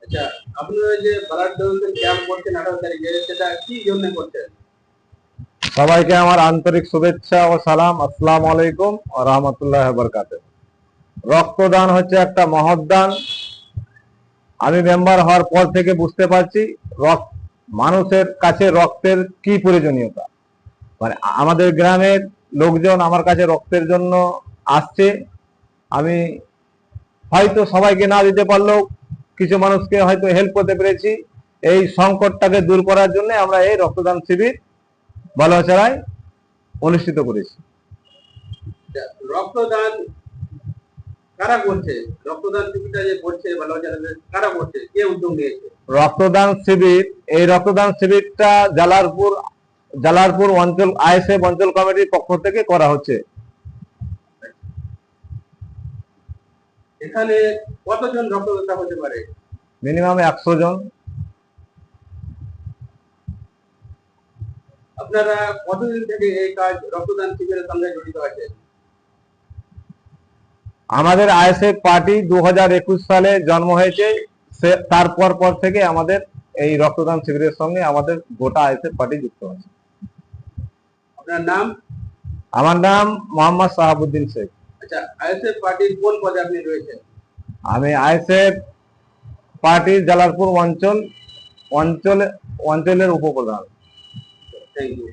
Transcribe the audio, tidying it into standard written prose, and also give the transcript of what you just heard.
আচ্ছা, আপনারা যে ব্লাড ডোনেশন ক্যাম্প করছেন 18 তারিখে, সেটা কি জন্য করছেন? সবাইকে আমার আন্তরিক শুভেচ্ছা ও সালাম। আসসালামু আলাইকুম ওয়া রাহমাতুল্লাহি ওয়া বারাকাতুহু। রক্তদান হচ্ছে একটা মহৎ দান। আমি মেম্বার হওয়ার পর থেকে বুঝতে পারছি মানুষের কাছে রক্তের কি প্রয়োজনীয়তা। মানে আমাদের গ্রামের লোকজন আমার কাছে রক্তের জন্য আসছে। আমি হয়তো সবাইকে না দিতে পারলেও কিছু মানুষকে হয়তো হেল্প করতে পেরেছি। এই সংকটটাকে দূর করার জন্য আমরা এই রক্তদান শিবির বালুয়াছড়ায় অনুষ্ঠিত করেছি। আচ্ছা, রক্তদান কারা করছে? রক্তদান শিবিরটা যে করছে বালুয়াছড়াতে, কারা করছে? কে উদ্যোগ নিয়েছে? রক্তদান শিবিরটা জালালপুর অঞ্চল আইএসএফ অঞ্চল কমিটির পক্ষ থেকে করা হচ্ছে। এখানে কতজন রক্তদাতা হতে পারে? মিনিমাম 100 জন। আপনারা কতদিন থেকে এই কাজ রক্তদান শিবিরের সঙ্গে জড়িত আছেন? আমাদের আইএসএফ পার্টি 2021 সালে জন্ম হয়েছে। তারপর থেকে আমাদের এই রক্তদান শিবিরের সঙ্গে আমাদের গোটা আইএসএফ পার্টি যুক্ত আছে। আপনার নাম? আমার নাম মোহাম্মদ সাহাবুদ্দিন শেখ। আচ্ছা, আইএসএফ পার্টির কোন পদে আপনি রয়েছেন? আমি আইএসএফ পার্টির জালালপুর অঞ্চলের উপপ্রধান। Thank you.